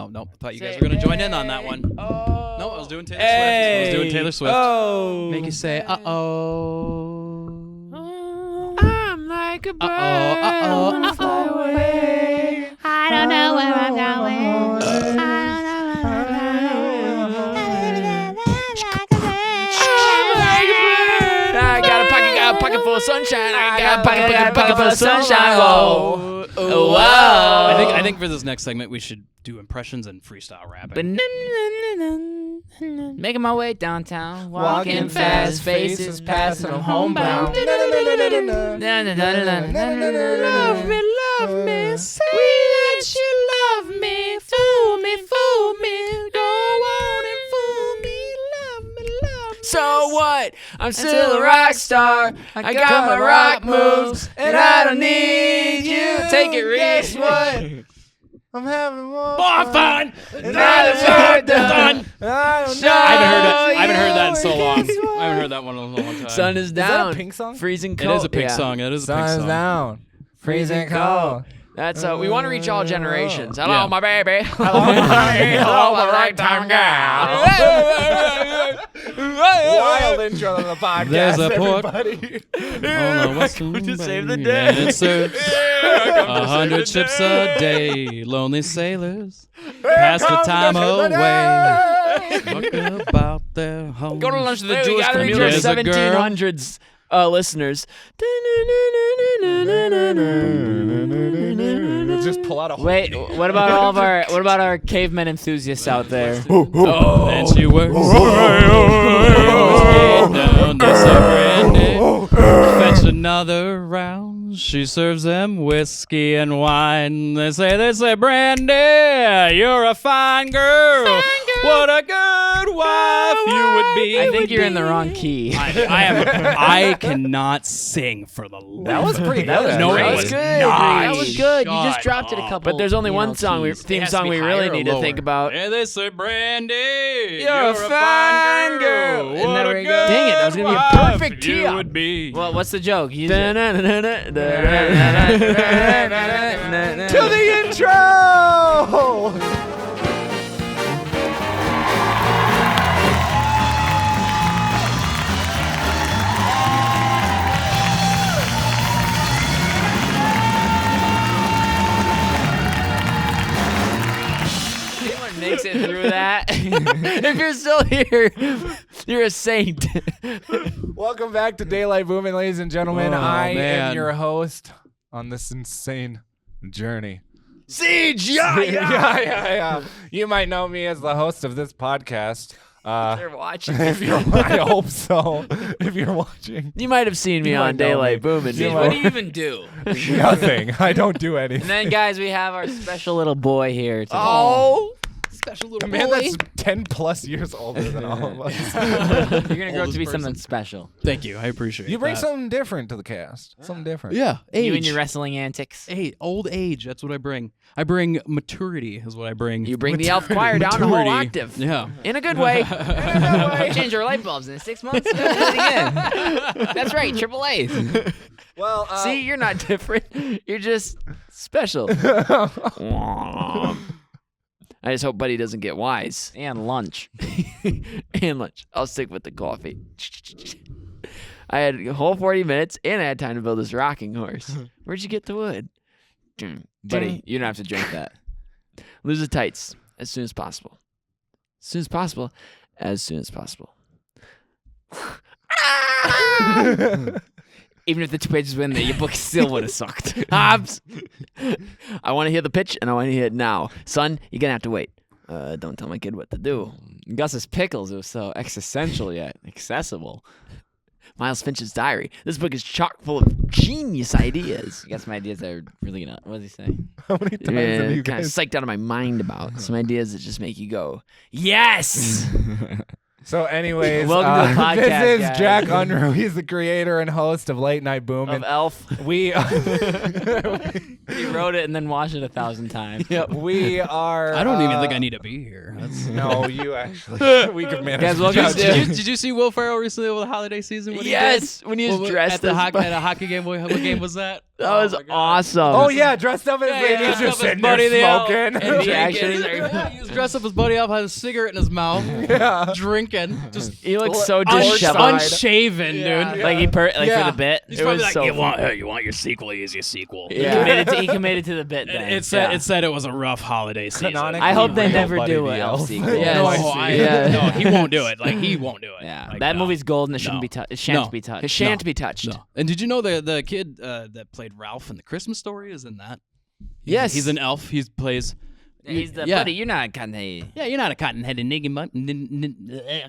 Oh, nope. I thought you guys were going to join in on that one. Oh. No, I was doing Taylor Swift. Oh. Make you say, uh-oh. I'm like a bird. Uh-oh. I fly away. I don't know where I'm going. I got a pocket full of sunshine. I got a pocket full of sunshine. Whoa. Whoa. I think for this next segment we should do impressions and freestyle rapping. Making my way downtown, walking fast, faces passing, I'm homebound. Love me, say that you love me, fool me, go on and fool me, love me. So what? I'm still a rock star. I got my rock moves, and I don't need you. Take it, Reid. What? I'm having more fun. Now it's done. I haven't heard that in so long. I haven't heard that one in a long time. Sun is down. Is that a Pink song? Freezing It cold. is a Pink Yeah. song. It is a Pink Sun's song. down. Freezing cold. That's we want to reach all generations. Hello, Yeah. my baby. Hello, my baby. Hello, my ragtime gal. Wild intro to the podcast, There's a port everybody. on the western to save the bay, day. and it serves 100 ships a day. Lonely sailors pass the time away. Talk about their homes. Go to lunch with the Hey, we Jewish gotta reach community. our 1700s listeners. Just pull out a whole Wait, what about our cavemen enthusiasts out there? And she works down to San Brandy. Fetch another round. She serves them whiskey and wine. They say, Brandy, you're a fine girl. What a good wife you would be. I think you're in the wrong key. I cannot sing for the life. That was pretty good. No, That it was was good. not. That was good. You just Shut dropped it a up. couple. But there's only one song, theme song we really need to think about. And they say, Brandy, You're a fine girl. And What there a we good go. Dang it, that was gonna be a wife perfect you tee-up. would be. Well, what's the joke? Use it. To the intro. Anyone makes it through that. If you're still here, you're a saint. Welcome back to Daylight Boomin, ladies and gentlemen. Oh, I am man. your host on this insane journey. Siege, Yeah. You might know me as the host of this podcast. They're watching. I hope so. If you're watching, You might have seen me You might on know Daylight me. Boomin. You What might- do you even do? nothing. I don't do anything. And then, guys, we have our special little boy here today. Oh, Special little man, boy. that's 10 plus years older than all of us. You're gonna grow up Oldest to be person. something special. Thank you. I appreciate You bring that. something different to the cast. Something different. Yeah, age. You and your wrestling antics. Hey, old age. That's what I bring. I bring maturity. Is what I bring. You bring the elf choir down a whole Maturity. octave. Yeah. In a good way. Change our light bulbs in 6 months. Do it again. That's right, triple A's. Well, See, you're not different. You're just special. I just hope Buddy doesn't get wise. And lunch. And lunch. I'll stick with the coffee. I had a whole 40 minutes, and I had time to build this rocking horse. Where'd you get the wood? Buddy, you don't have to drink that. Lose the tights as soon as possible. As soon as possible. As soon as possible. Even if the 2 pages win, your book still would have sucked. Hobbs! I want to hear the pitch, and I want to hear it now. Son, you're going to have to wait. Don't tell my kid what to do. Gus's Pickles, it was so existential yet accessible. Miles Finch's Diary. This book is chock full of genius ideas. I got some ideas that are really going to... What does he say? how many times have you Kind of guys? psyched out of my mind about. Some ideas that just make you go, yes! So, anyways, Welcome to the podcast, this is guys. Jack Unruh. He's the creator and host of Late Night Of Boomin. Elf. We He wrote it and then watched it 1,000 times. we are. I don't even think I need to be here. That's... No, you actually. We could manage. Guys, the welcome job. to- Did you see Will Ferrell recently over the holiday season? When yes, when he was he did? dressed at the as hockey game. What game was that? That was awesome. Oh yeah, dressed up as Reid. yeah, He's just dressed up as sitting there Buddy the Elf. smoking. And He actually- he was dressed up as Buddy Elf, had a cigarette in his mouth, drinking, just He looks so Torch disheveled. side. unshaven, Yeah. dude. Like he for Yeah. the bit. He's It probably was like, so you want, funny. you want your sequel, here's your sequel. Yeah. He committed to the bit. And Then. it said it was a rough holiday season. Canonically I hope they real never Buddy do the an Elf. elf sequel. Yeah, Yes. no, he won't do it. Like he won't do it. Yeah, Like, that no. movie's golden. It shouldn't be touched. It shan't No. be touched. It shan't No. be touched. No. And did you know the kid that played Ralph in the Christmas Story is in that? Yes. He's an elf. He plays. He's the Yeah. buddy. You're not kind of. Yeah, you're not a cotton-headed ninny muggin.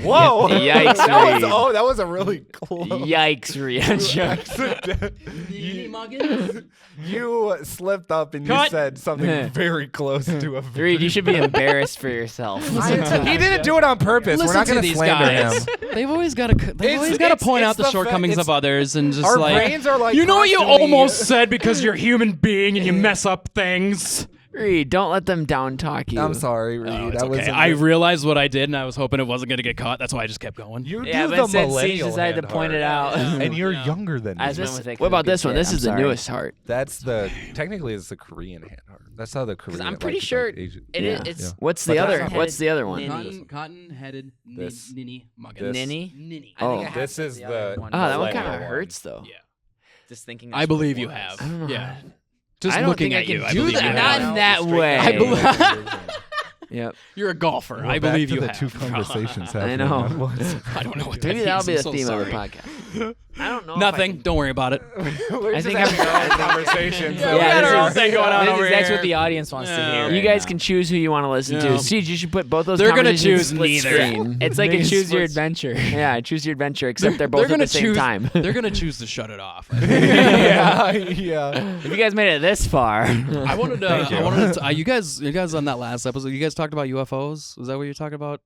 Whoa! Yikes, Reid. That was a really close. Yikes, reaction. Ninny muggin. You slipped up and Cut. you said something very close to a. Reid, you should be embarrassed for yourself. He didn't do it on purpose. We're Listen not to going to these slander guys. him. They've always got to. They've always got to point out the shortcomings of others and just Our like. brains are like You know what you constantly- almost said because you're a human being and you mess up things. Reid, don't let them down talk you. I'm sorry, Reid. Oh, it's That was okay. a I bit- realized what I did and I was hoping it wasn't going to get caught. That's why I just kept going. You Yeah, do but the since Siege millennial decided to hand point it heart. out. And you're Yeah. younger than I me. was meant with a What about this one? good This bit. is the I'm sorry. newest heart. That's technically it's the Korean hand heart. That's how the Korean. I'm pretty like, sure like, Asian- it yeah. is. It's Yeah. what's But the that's other? not- What's the other one? Ninny. Cotton-headed This- ninny muggin. this- Ninny. Ninny. Oh. This is the. Oh, that one kind millennial of hurts though. Yeah. Just thinking. I believe you have. I don't know. Yeah. Just I don't looking think at I you, can I do believe that. you Not have. in that way. I believe- Yep. You're a golfer. I Back believe to you the have. two conversations I happening know. at once. I don't know what that Maybe that'll be means. the I'm so theme of the sorry. podcast. I don't know. Nothing. Don't worry about it. We're I just think having I'm- our own conversations. Yeah, we got our own thing going on over That's here. what the audience wants to Yeah. hear. Right You guys now. can choose who you want to listen Yeah. to. Siege, you should put both those. They're gonna conversations choose split neither. screen. It's like a They choose your split- adventure. Yeah, choose your adventure. Except they're both at gonna the same choose, time. They're gonna choose to shut it off. yeah, yeah. If you guys made it this far, I wanted to. Thank you. I wanted to. You guys on that last episode. You guys talked about UFOs. Was that what you were talking about?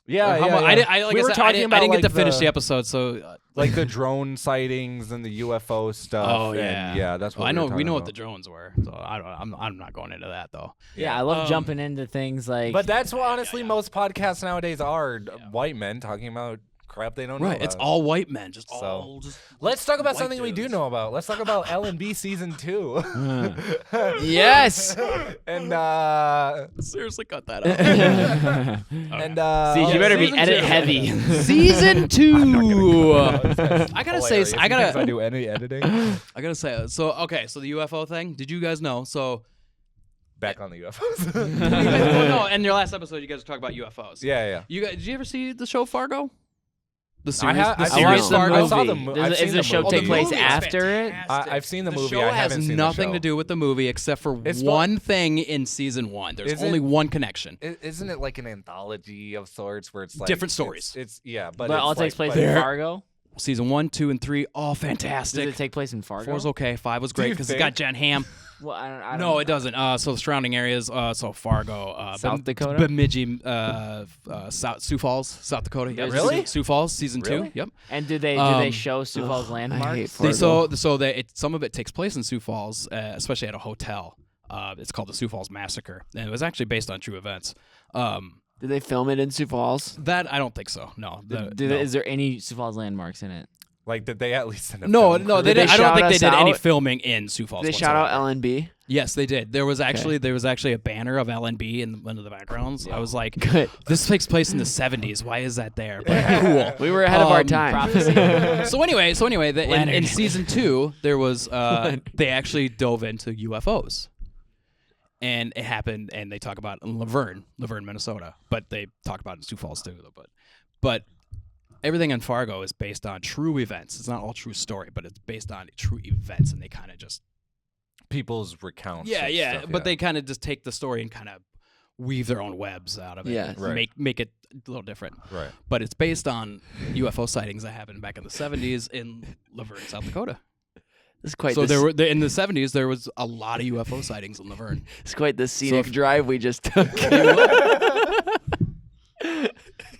Yeah, Or how yeah, mu- yeah. I didn't. I, like We I were said, talking I didn't, about, I didn't get like, to finish the- the episode. So. Like the drone sightings and the UFO stuff. Oh and yeah. yeah. That's what Well, I know. were We know what talking the drones were. So I'm not going into that though. yeah, I love Um, jumping into things like. But that's what honestly most podcasts nowadays are white men talking about crap they don't know. Right. It's about. all white men. Just So, all. Just Let's talk about white something we do dudes. know about. Let's talk about L&B season 2. yes. and seriously cut that out. and Siege, you better be season edit 2. heavy. Season 2. I gotta say, I If gotta. I do any editing. I gotta say. So okay. So the UFO thing. Did you guys know? So. Back on the UFOs. Well, no. In your last episode, you guys were talking about UFOs. yeah. You guys, did you ever see the show Fargo? The I series. have- the I've series watched the Fargo. I saw the movie. mo- Does I've it- seen Is the the show movie. take The place movie is after it? fantastic. I've seen the movie. show I has haven't seen nothing the to show. do with the movie except for It's one thing in season 1. There's Is only it- one connection. Isn't it like an anthology of sorts where it's like Different stories. It's yeah, but But it's all takes like, place but- in Fargo. Season 1, 2, and 3, all Does fantastic. it take place in Fargo? 4's okay. 5 was Do great you because it's think? got Jen Hamm. Well, I don't No, know. it doesn't. So the surrounding areas. So Fargo, South Dakota? Bemidji, Sioux Falls, South Dakota. Yep. Really? Sioux Falls, season 2. Really? Yep. And do they show Sioux Falls landmarks? Some of it takes place in Sioux Falls, especially at a hotel. It's called the Sioux Falls Massacre, and it was actually based on true events. Do they film it in Sioux Falls? That I don't think so. No. No. Is there any Sioux Falls landmarks in it? Like, did they at least send a No, film no, crew? they Did did. they I don't shout think they us did any out? filming in Sioux Falls. They shout out whatsoever. LNB. Yes, they did. There was actually a banner of LNB in one of the backgrounds. I was like, Good. this takes place in the 70s. Why is that there? But cool. We were ahead of our Um, time. So anyway, in Leonard. season 2, there was they actually dove into UFOs, and it happened. And they talk about in Laverne, Minnesota, but they talk about it in Sioux Falls too. But everything in Fargo is based on true events. It's not all true story, but it's based on true events, and they kind of just people's recounts. yeah. and stuff, But they kind of just take the story and kind of weave their own webs out of it. Yes. and Right. make it a little different. right. But it's based on UFO sightings that happened back in the 70s in Laverne, South Dakota. It's quite So the, in the 70s there was a lot of UFO sightings in Laverne. it's quite the scenic if- drive we just took.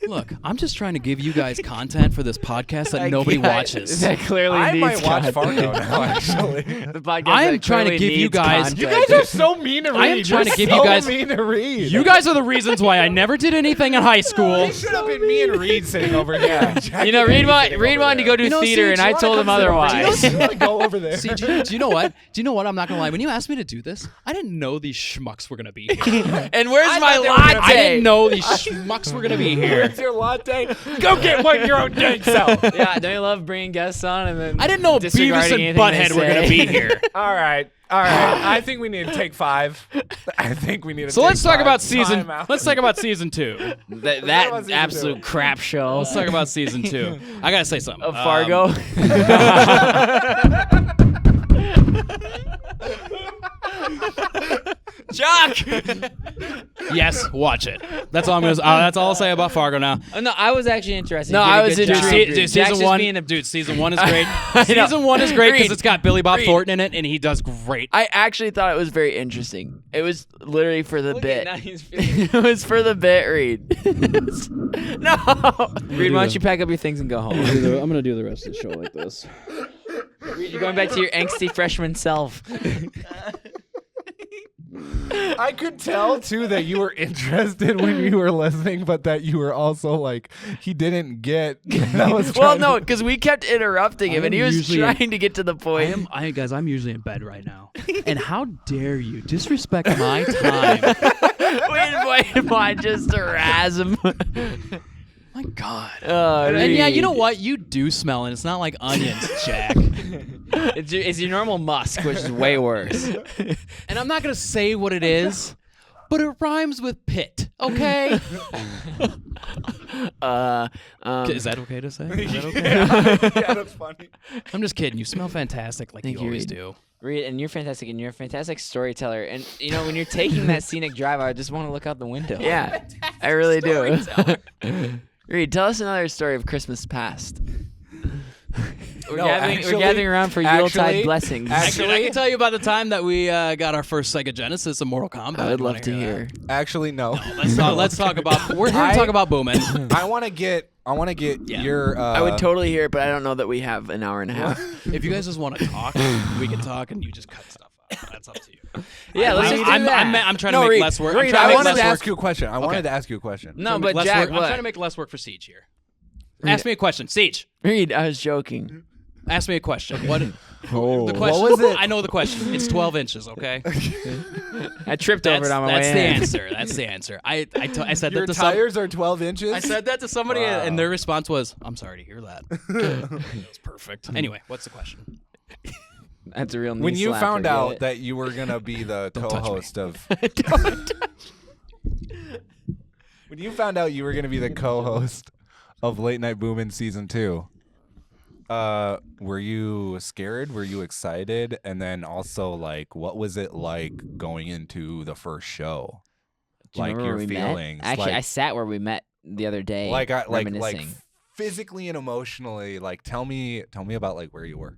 Look, I'm just trying to give you guys content for this podcast that nobody watches. That clearly I needs might watch content. Fargo now, actually. The podcast I am that trying to clearly give you needs guys- content. You guys are so mean to Reid. I am trying to You're give you so guys- mean to Reid. You guys are the reasons why I never did anything in high school. It should have been me and Reid sitting over here. You know, Reid wanted to go do theater, and I told him otherwise. You want to go over there? See, do you know what? Do you know what? I'm not gonna lie. When you asked me to do this, I didn't know these schmucks were gonna be here. And where's my thought they were gonna- I didn't latte? know these schmucks were gonna be here. Where's your latte? Go get one your own dang self. Yeah, don't you love bringing guests on and then I didn't know Beavis disregarding and anything they Butthead were gonna say? be here. All right. I think we need to take 5. I think we need to. So take let's talk 5. about season. Time out. Let's talk about season 2. That about season absolute 2? crap show Let's talk about season 2. I gotta say something. of Fargo. Jock. Yes, watch it. That's all I'm gonna. That's all I'll say about Fargo now. Oh, no, I was actually interested. No, You did a I was good job. interested. Dude, Jack's season just 1, being a- dude. Season 1 is great. know. Season 1 is great because Reid. it's got Billy Bob Reid. Thornton in it, and he does great. I actually thought it was very interesting. It was literally for the Look bit. at now he's feeling- It was for the bit, Reid. No. Reid, why don't you pack up your things and go home? I'm gonna do the rest of the show like this. Reid, you're going back to your angsty freshman self. I could tell too that you were interested when you were listening, but that you were also like he didn't get. That was Well, trying no, to- because we kept interrupting him, I and he am was usually- trying to get to the point. Guys, I'm usually in bed right now. And how dare you disrespect my time? We invited him on just to razz him. My God. And Yeah, you know what? You do smell, and it's not like onions, Jack. It's your normal musk, which is way worse. And I'm not gonna say what it is, but it rhymes with pit. Okay? Is that okay to say? Is that okay? yeah, that's funny. I'm just kidding. You smell fantastic, like Thank you you, always Reid. do. Reid, and you're fantastic, and you're a fantastic storyteller. And you know, when you're taking that scenic drive, I just want to look out the window. Yeah, I really do. Reid, tell us another story of Christmas past. we're No, gathering actually- around for Yuletide actually- blessings. Actually, I can tell you about the time that we got our first Sega Genesis of Mortal Kombat. I would You love wanna to hear. Actually, no. that? Let's talk about. We're here to talk about Boomin. I want to get. Yeah. your. I would totally hear it, but I don't know that we have an hour and a half. If you guys just want to talk, we can talk, and you just cut stuff out. That's up to you. Yeah, let's just do I'm that. trying No, to make Reid, less work. Reid, I'm I trying wanted to to make less ask you a question. I wanted to ask you a question. No, work. but Less Jack, work. I'm what? trying to make less work for Siege here. Ask me a question, Siege. Reid, I was joking. Ask me a question. What? Oh. The question. What was it? I know the question. It's 12 inches. Okay. I tripped over it on my way That's the in. answer. That's the answer. I said Your that to some. tires are 12 inches. I said that to somebody, Wow. and their response was, "I'm sorry to hear that." That was perfect. Anyway, what's the question? That's a real knee when you slapper, found get out it? that you were gonna be the touch me. co-host of. When you found out you were gonna be the co-host of Late Night Boomin season 2, were you scared? Were you excited? And then also, like, what was it like going into the first show? Do you Like remember your where we met? feelings. Actually, like, I sat where we met the other day. like reminiscing. physically and emotionally. Like, tell me about like where you were.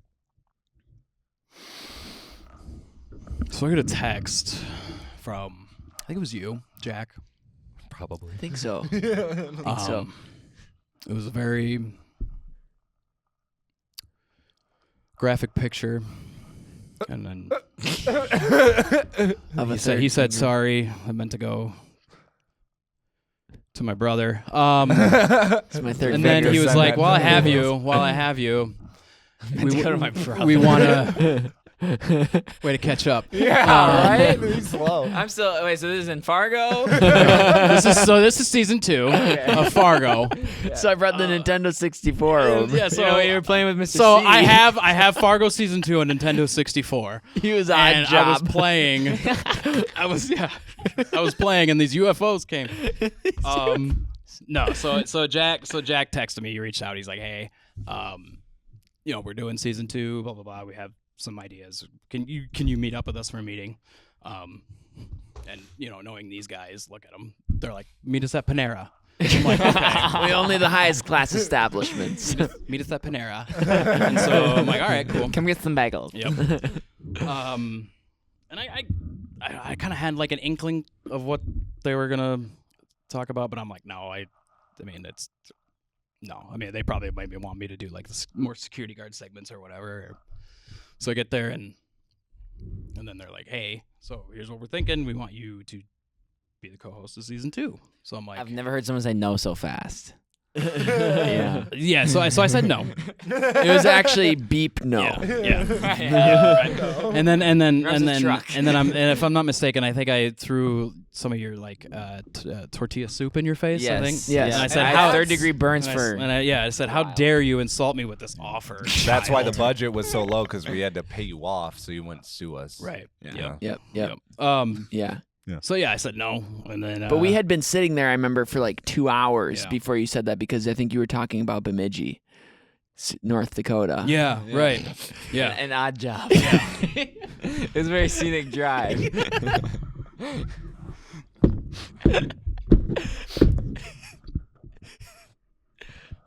So I got a text from, I think it was you, Jack. Probably. I think so. So it was a very graphic picture, and then he said sorry. I meant to go to my brother. It's my third And then finger. he was Send like, that "While I to have me." you, go to my brother. we want to way to catch up." Yeah, right. He's slow. I'm still wait. So this is in Fargo. This is season 2 of Fargo. So I brought the Nintendo 64 over. Yeah, So you were playing with Mr. So C. I have Fargo season 2 on Nintendo 64. He was on And job. I was playing. I was playing, and these UFOs came. No, so Jack texted me. He reached out. He's like, "Hey, we're doing season 2. Blah blah blah. We have some ideas. Can you meet up with us for a meeting?" And knowing these guys, look at them. They're like, "Meet us at Panera." I'm like, "Okay." We only the highest class establishments. Meet us at Panera. And so I'm like, all right, cool. Come get some bagels. Yep. And I kind of had like an inkling of what they were gonna talk about, but I'm like, no, I mean, it's no. I mean, they probably maybe want me to do like more security guard segments or whatever. So I get there and then they're like, "Hey, so here's what we're thinking. We want you to be the co-host of season 2." So I'm like, I've never heard someone say no so fast. yeah. So I said no. It was actually beep no. Yeah. Right. And then Runs a truck. and if I'm not mistaken, I think I threw some of your like tortilla soup in your face. I think. Yes. And I said, I "How had third-degree burns and for. I said, how dare you insult me with this offer?" That's why the child." budget was so low because we had to pay you off so you wouldn't sue us. Right. Yeah. Yep. Yep. Yeah. Yeah. So yeah, I said no, and then. But we had been sitting there, I remember, for like 2 hours Yeah. before you said that because I think you were talking about Bemidji, North Dakota. Yeah. Right. Yeah. An odd job. It was a very scenic drive.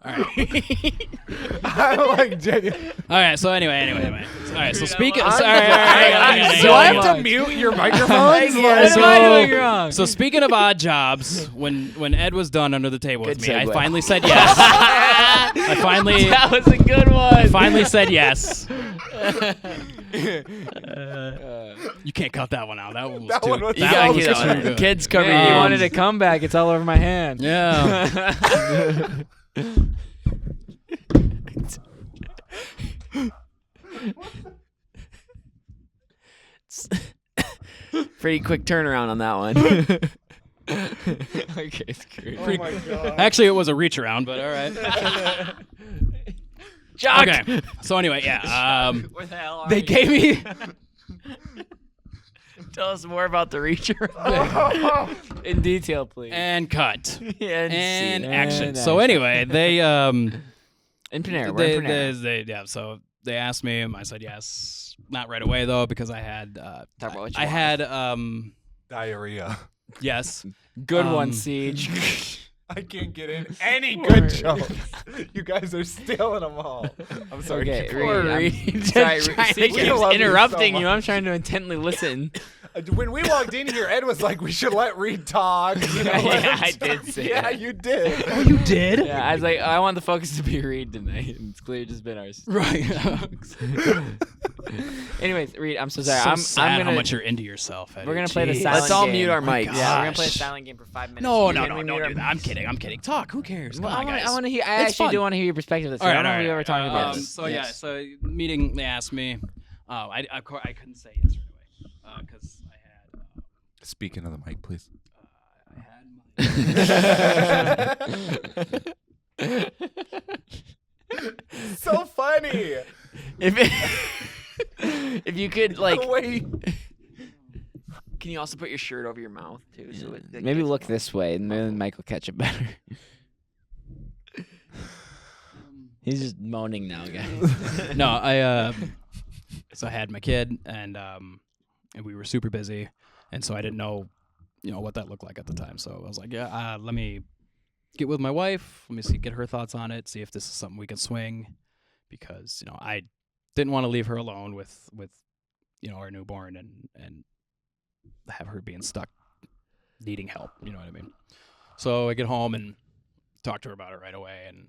All right. I'm like genuine. All right. So anyway. All right. So speaking. I'm- So, all right. Do I have to mute your microphones? What am I doing wrong? So speaking of odd jobs, when Ed was done under the table Good with me, I segue. finally said yes. I finally That was a good one. finally said yes. You can't cut that one out. That one was That too. one was- You that gotta one was get too that one. good. Kids cover Man, you you. wanted a comeback. It's all over my hand. Yeah. Pretty quick turnaround on that one. Okay, screw Oh my god. Actually, it was a reach around, but all right. Jock. Okay. So anyway, yeah. Where the hell are They you? gave me. Tell us more about the reacher. In detail, please. And cut. And And action. And So anyway, they in Panera. We're in Panera. yeah. So they asked me, and I said yes. Not right away though, because I had Talk about what you I want. had Diarrhea. yes. Good um, one, Siege. I can't get in any good jokes. You guys are stealing them all. I'm sorry. Okay, keep Reid, going. I'm Reid. sorry, Just trying to Siege get- We love keeps you so interrupting you. much. I'm trying to intently listen. When we walked in here, Ed was like, "We should let Reid talk." You know, Yeah, I did say Yeah, that. you did. Oh, you did. Yeah, I was like, I want the focus to be Reid tonight. And it's clearly just been ours. Right. Anyways, Reid, I'm so sorry. So I'm sad gonna. how much you're into yourself. Eddie. We're gonna play the Jeez. silent Let's all game. mute our mics. Yeah, we're gonna play a Gosh. silent game for 5 minutes. No, Can no, we don't mute do that. our- I'm kidding. Talk. Who cares? Come Well, on, guys. I want to hear. I It's actually fun. do want to hear your perspective. Of this. All right, I don't know all if right, we all ever right. talked about this. So yeah, Yes. so meeting, they asked me. I couldn't say yes right away because I had Speaking of the mic, please. So funny. If you could, like, Wait. can you also put your shirt over your mouth too? So it Maybe gets- look this way, and then Mike will catch it better. He's just moaning now, guys. no, I so I had my kid and we were super busy, and so I didn't know, what that looked like at the time. So I was like, yeah, let me get with my wife. Let me get her thoughts on it. See if this is something we can swing, because I didn't want to leave her alone with our newborn and have her being stuck needing help. You know what I mean? So I get home and talk to her about it right away, and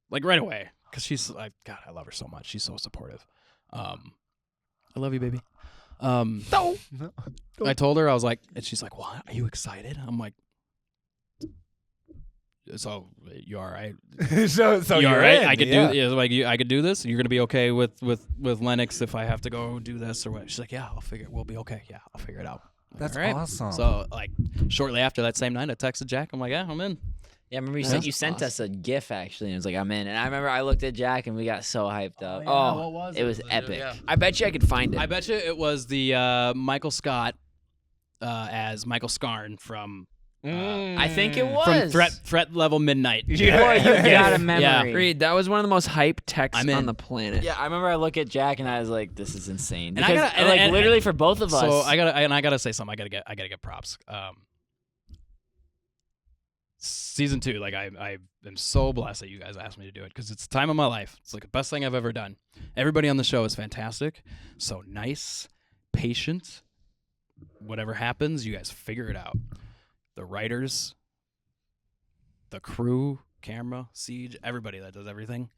like right away, because she's like, God, I love her so much. She's so supportive. I love you, baby. No. I told her, I was like, and she's like, "What? Are you excited?" I'm like, "So you all right? so you all you're right? in, I could yeah. I could do this. You're gonna be okay with Lennox if I have to go do this or what?" She's like, "Yeah, we'll be okay. Yeah, I'll figure it out." I'm like, That's "All right." awesome. So like shortly after that same night, I texted Jack. I'm like, "Yeah, I'm in." Yeah, I remember you Yeah. sent, you sent us a GIF actually, and it was like, I'm in. And I remember I looked at Jack, and we got so hyped up. what it was epic. I bet you I could find it. I bet you it was the Michael Scott as Michael Scarn from I think it from was. Threat Level Midnight. Boy, you got a memory. Yeah. Reid, that was one of the most hyped texts I'm in. on the planet. Yeah, I remember I look at Jack, and I was like, this is insane. And I Because, gotta- like, and- literally for both of us. So I gotta say something. I gotta get props. Season 2, like I am so blessed that you guys asked me to do it, because it's the time of my life. It's like the best thing I've ever done. Everybody on the show is fantastic, so nice, patient. Whatever happens, you guys figure it out. The writers, the crew, camera, Siege, everybody that does everything,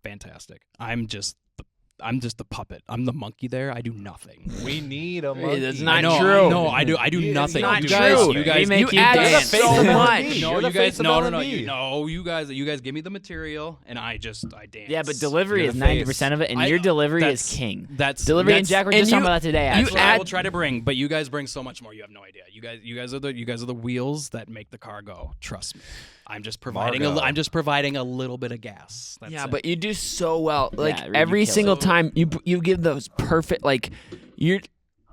fantastic. I'm just the puppet. I'm the monkey there. I do nothing. We need a monkey. That's not I know, true. No, I do nothing. not you true. guys, you guys, We make you you add dance. so much. No, You're the you face guys, of no, L&B. you guys give me the material, and I dance. Yeah, but delivery You're is the face. 90% of it, and I- your delivery is that's- king. That's Delivery and that's- Jack were and just talking you- about that today. you That's Actually. what I add- will try to bring, but you guys bring so much more. You have no idea. You guys are the wheels that make the car go. Trust me. I'm just providing Margo. I'm just providing a little bit of gas. That's Yeah, it. but you do so well. Like Reid, you every kill single it. time you give those perfect like you're.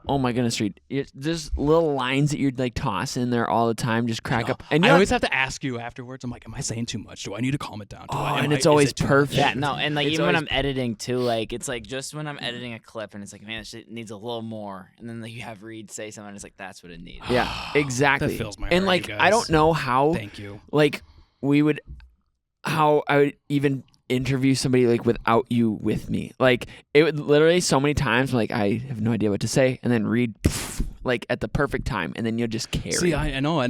Oh my goodness, Reid! There's little lines that you're like tossing in there all the time, just crack up. And I you always have to ask you afterwards. I'm like, am I saying too much? Do I need to calm it down? and it's always perfect. Yeah, no, and like It's even when always- I'm editing too, like it's like just when I'm editing a clip and it's like, man, this shit needs a little more, and then like, you have Reid say something, and it's like that's what it needs. Yeah, exactly. That fills my and heart, like you I don't guys. know how Thank you. like how I would even interview somebody like without you with me. Like it would literally so many times like I have no idea what to say, and then Reid like at the perfect time, and then you'll just carry. See, I know,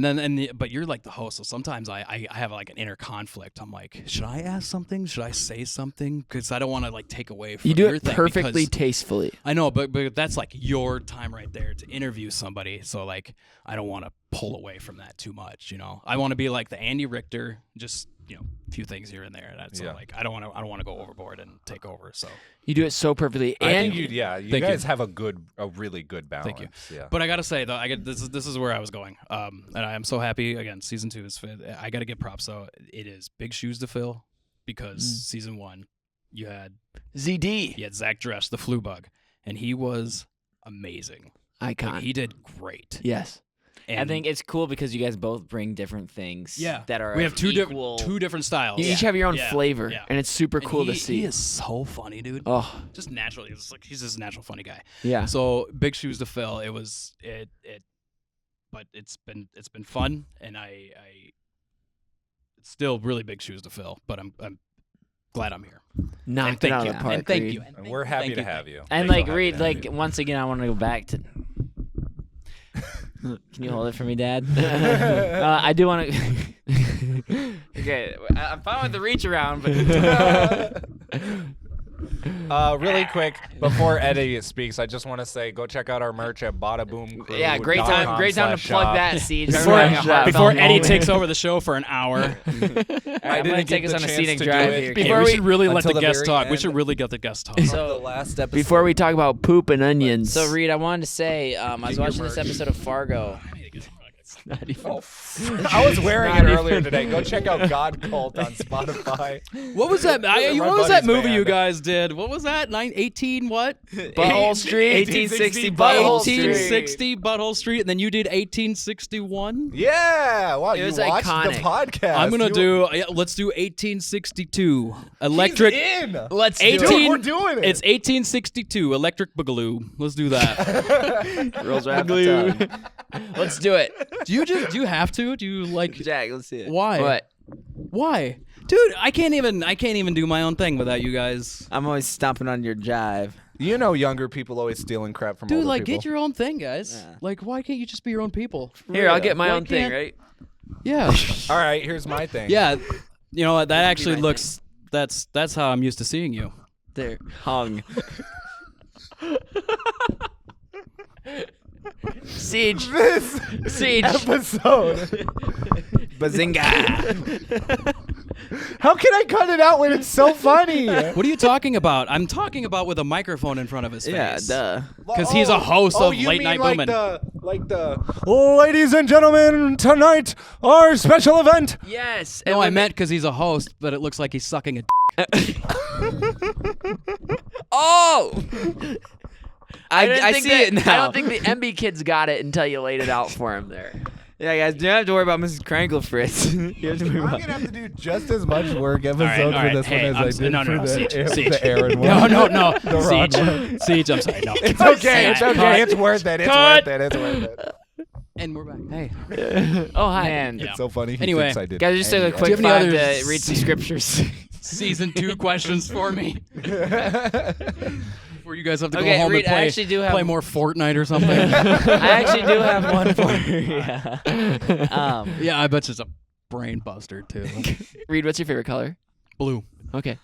but you're like the host, so sometimes I have like an inner conflict. I'm like, should I ask something? Should I say something? Because I don't want to like take away from you do your it thing perfectly because- tastefully. I know, but that's like your time right there to interview somebody. So like, I don't want to pull away from that too much. You know, I want to be like the Andy Richter, just a few things here and there. That's Yeah. like I don't want to go overboard and take over. So, You do it so perfectly, I and think you Thank you. guys have a really good balance. Thank you. Yeah. but I gotta say though, this is where I was going. And I am so happy. Again, season 2 is fit. I gotta give props. So it is big shoes to fill because season 1 you had ZD Zach Dresch, the flu bug, and he was amazing. icon. Like, he did great. Yes. I And think it's cool because you guys both bring different things. Yeah. that are we have of two equal. different styles. You each have your own Yeah. flavor, Yeah. and it's super And cool to he see. is so funny, dude. Oh Just naturally, he's just a natural funny guy. yeah. So big shoes to fill. But it's been fun, and it's still really big shoes to fill. But I'm glad I'm here. Knocked And it thank out you. of the park, And thank Reid. you. And we're happy to have you. And We're like so happy Reid, to have like you. once again, I want to go back to. Can you hold it for me, Dad? I do want to. Okay, I'm fine with the reach around, but. Really quick before Eddie speaks, I just want to say go check out our merch at badaboomcrew.com. Yeah, great time to plug /shop. that, Siege. Before, Everyone having a heartfelt before Eddie moment. takes over the show for an hour. All right, I'm gonna didn't take get us the on a chance scenic to do drive it. here. Before Before we we- should really let until the the guest very talk. We end. should really get the guest talk. The last episode. Before we talk about poop and onions. So Reid, I wanted to say, I was your watching this merch. episode of Fargo. I was wearing it earlier today. Go check out God Cult on Spotify. What was that? My What was that buddy's movie you band. guys did? What was that? 18 what? Butthole Street. 1860 Butthole Street. 1860 Butthole Street, and then you did 1861. Yeah, wow, It you was watched iconic. the podcast. I'm gonna You- let's do 1862 electric. He's in. Let's do 18. it. Dude, we're doing it. It's 1862 electric boogaloo. Let's do that. Rolls right off the tongue. Let's do it. Do you have to? Do you like? Jack, let's see it. Why? What? Why, dude? I can't even do my own thing without you guys. I'm always stomping on your jive. You know, younger people always stealing crap from Dude, older like people. get your own thing, guys. Yeah. Like, why can't you just be your own people? Here, I'll get my Why own thing, can't- right? Yeah. All right, here's my thing. Yeah, you know what? That actually my looks. That's how I'm used to seeing you. There, hung. Siege. This Siege. episode. Bazinga! How can I cut it out when it's so funny? What are you talking about? I'm talking about with a microphone in front of his Yeah, face. duh. Because he's a host of you Late mean Night like Boomin. Like the ladies and gentlemen, tonight our special event. Yes. No, I meant because he's a host, but it looks like he's sucking a. Oh! I didn't think see that- it now. I don't think the MB kids got it until you laid it out for him there. Yeah, guys, you don't have to worry about Mrs. Krankle, Fritz. You have to worry I'm about. gonna have to do just as much work episode all for right. this Hey, one I'm as I s- did no, for no, the, Siege. the Aaron one. No, The Ron one. Siege. Siege, I'm sorry. No. It's okay. It's Cut. okay. It's worth it. It's Cut. worth it. It's worth it. And we're back. Hey. Oh, hi. Man, Yeah. It's so funny. He Anyway, thinks I did guys, just took a any quick have any 5 others? to read some scriptures. Season 2 questions for me. Where you guys have to Okay, go home Reid, and I play, actually do have- play more Fortnite or something. I actually do have one for you. Yeah. Yeah, I bet it's a brain buster too. Reid, what's your favorite color? Blue. Okay.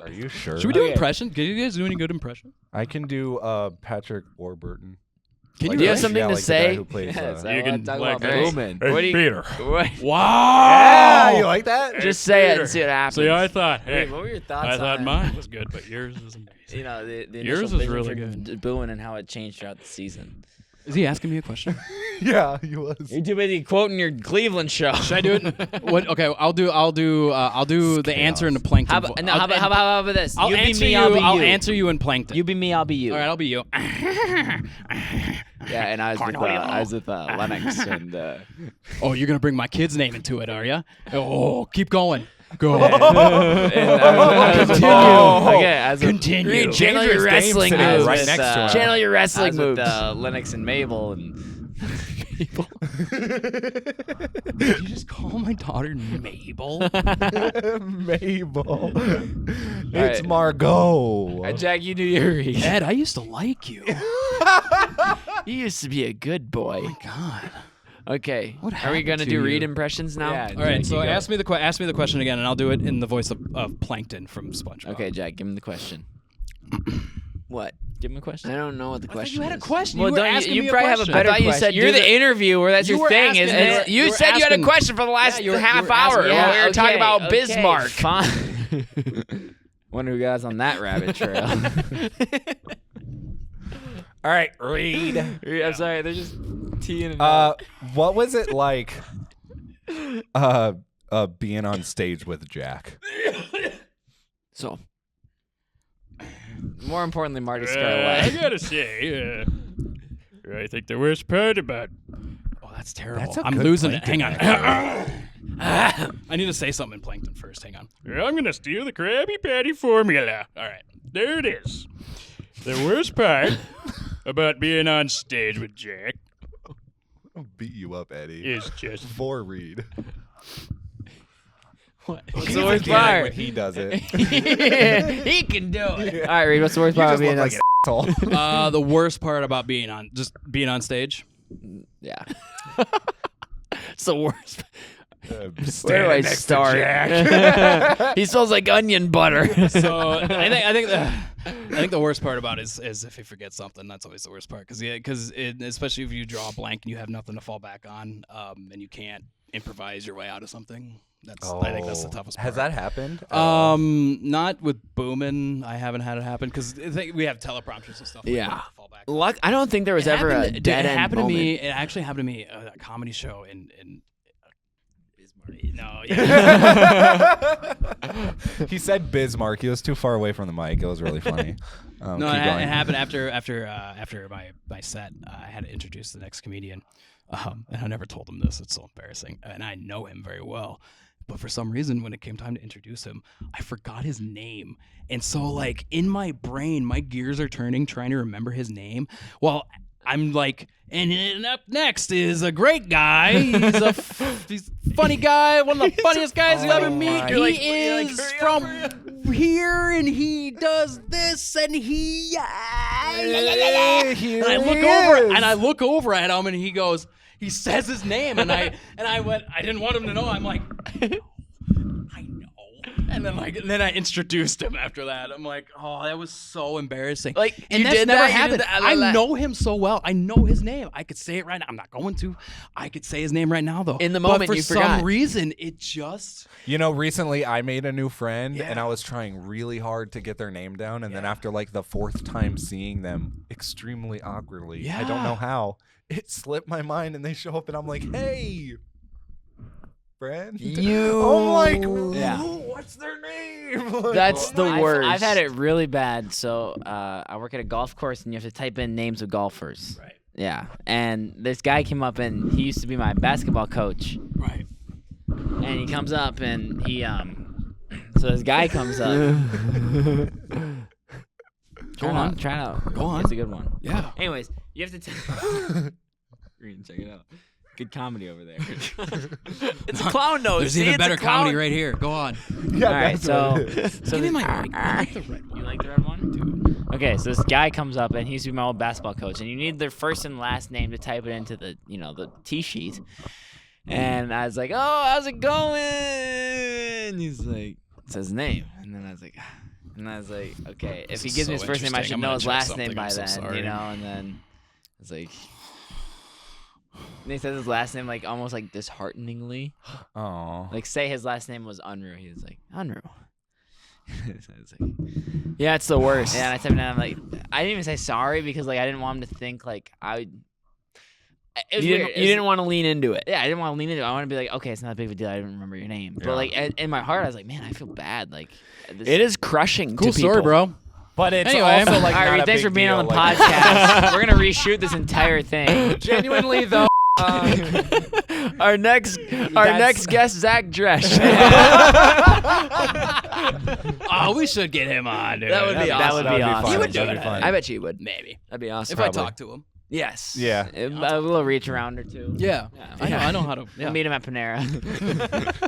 Are you sure? Should we do Okay. impression? Can you guys do any good impression? I can do Patrick Warburton. Can Do you have really? something to like the say? guy who plays, Yes, I You wanna can, talk like, about hey, Boomin. What do you? Peter. What? Wow. Yeah, you like that? Just say it and see what happens. See, I thought, Hey, what were your thoughts I on thought it? mine was good, but yours is amazing. You know, the Yours initial is vision really for good. Boomin and how it changed throughout the season. Is he asking me a question? Yeah, he was. You're too busy quoting your Cleveland show. Should I do it? What? Okay, I'll do the answer in the plankton. How about, no, how about this? I'll you answer be me, you. I'll be I'll you. answer you in plankton. You be me, I'll be you. All right, I'll be you. Yeah, and I was with Lennox and Oh, you're gonna bring my kid's name into it, are you? Oh, keep going. Go. Continue. Okay, as with, Continue. Reid, channel your Dangerous Dame wrestling sitting moves. right next to him. Channel your I wrestling was moves. with Lennox and Mabel and Did you just call my daughter Mabel? Mabel. It's right. Margot. Jack. You do your Reid. Ed, I used to like you. You used to be a good boy. God. Okay. What Are we happened gonna to do you? Reid impressions now? Yeah. All right, Jack, so you go. ask me the question again, and I'll do it in the voice of Plankton from SpongeBob. Okay, Jack. Give him the question. What? Give him a question. I don't know what the question you had a is. question. Well, You were don't asking you me a probably have a question. better I thought you question. said You're do the the- interviewer. That's You your were thing, asking isn't me- it? you You were said you had a asking- question for the last you were half asking- hour. yeah, while we were talking about okay, Bismarck. Fine. Wonder who got us on that rabbit trail. All right, Reid. I'm sorry, they're just teeing it up. What was it like being on stage with Jack? So, More importantly, Marty I Scarlett. gotta say, I think the worst part about. Oh, that's terrible. That's a I'm good losing it. Plankton Hang on. I need to say something in Plankton first. Hang on. I'm gonna steal the Krabby Patty formula. All right, there it is. The worst part about being on stage with Jack I'll beat you up, Eddie. is just For Reid. what? what's He's the a worst dick when part? he does it. He can do it. All right, Reid, what's the worst You part just of look being like an asshole. The worst part about being on stage. Yeah. It's the worst. Where do Standing I next to start? Jack. He smells like onion butter. So I think the worst part about it is if he forgets something. That's always the worst part because especially if you draw a blank and you have nothing to fall back on, and you can't improvise your way out of something. I think that's the toughest part. Has that happened? Not with Boomin. I haven't had it happen because we have teleprompters and stuff. Like Yeah. that to fall back. Luck. I don't think there was ever a dead it end happened moment. to me. It actually happened to me at a comedy show in no, yeah. He said Bismarck. He was too far away from the mic. It was really funny. No, keep it going. happened after my set. I had to introduce the next comedian, and I never told him this. It's so embarrassing, and I know him very well. But for some reason, when it came time to introduce him, I forgot his name, and so like in my brain, my gears are turning trying to remember his name. Well, I'm like, and up next is a great guy. He's a funny guy, one of the funniest guys you ever meet. my. He is from here, and he does this, and he. And I look over at him, and he goes. He says his name, and I went. I didn't want him to know. I'm like, I know. And then I introduced him after that. I'm like, oh, that was so embarrassing. Like, and you that's did never that? You happened. did that? I know him so well. I know his name. I could say it right now. I'm not going to. I could say his name right now though. In the But moment, for you some forgot. reason, it just. You know, recently I made a new friend, Yeah. and I was trying really hard to get their name down, and then after like the fourth time seeing them extremely awkwardly, I don't Yeah. know how, it slipped my mind, and they show up, and I'm like, hey, friend. You. I'm like, Yeah. what's their name? Like, That's the worst. I've had it really bad. So I work at a golf course, and you have to type in names of golfers. Right. Yeah. And this guy came up, and he used to be my basketball coach. Right. And he comes up, and he so this guy comes up. Go on. Try it out. Go on. It's a good one. Yeah. Anyways, you have to Reid, check it out. Good comedy over there. It's a clown nose. There's See, even it's a better clown- comedy right here. Go on. Yeah, All right, that's what it is. so Give me this- my mic. I like the red one. You like the red one? Dude. Okay, so this guy comes up, and he used to be my old basketball coach, and you need their first and last name to type it into the the tee sheet. And I was like, "Oh, how's it going?" And he's like, "Says his name." And then I was like, "Okay, if he gives me his first name, I should know his last name by then, you know." And then I was like, and he says his last name like almost like dishearteningly. Oh. Like say his last name was Unruh. He was like, "Unruh." So I was like, yeah, it's the worst. Yeah, and I said, I'm like, I didn't even say sorry because like I didn't want him to think like I would. You didn't want to lean into it. Yeah, I didn't want to lean into it. I want to be like, okay, it's not a big of a deal. I didn't remember your name. Yeah. But like in my heart, I was like, man, I feel bad. Like It is crushing Cool to people. story, bro. But it's Anyway. also like All right, not Reid, a thanks big for being deal, on the like- podcast. We're gonna reshoot this entire thing. Genuinely though. Our next guest, Zach Dresch. Oh, we should get him on, dude. That would be That would be awesome. He would do That'd be it. fun. I bet you would. Maybe. That'd be awesome. If I talk to him. Yes. Yeah. A little reach around or two. Yeah. I know how to. We'll meet him at Panera.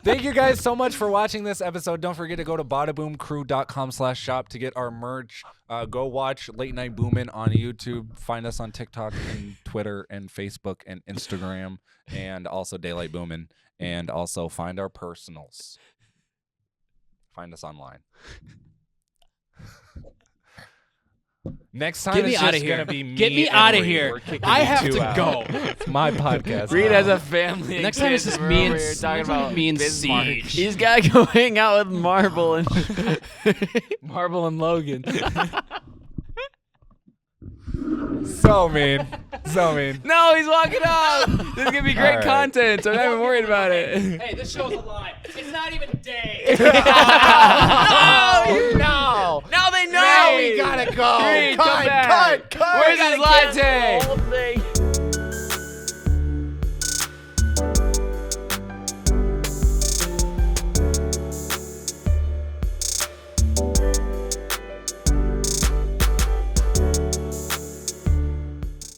Thank you guys so much for watching this episode. Don't forget to go to badaboomcrew.com/shop to get our merch. Go watch Late Night Boomin on YouTube. Find us on TikTok and Twitter and Facebook and Instagram, and also Daylight Boomin. And also find our personals. Find us online. Next time Get me it's outta just here. gonna be me. Get me and outta Reid. here. We're kicking I you have two to out. go. It's my podcast. Reid now. has a family. and Next time it's kids. just We're me over and here talking next time about me and Bismarck. Siege. He's got to go hang out with Marble and Marble and Logan. So mean. So mean. No, he's walking up. This is gonna be great All right. content, so I'm not even worried about it. Hey, this show's a lie. It's not even day. No! No. Now they know. Now we gotta go. Reid, come back. Cut. Where's his latte? whole thing.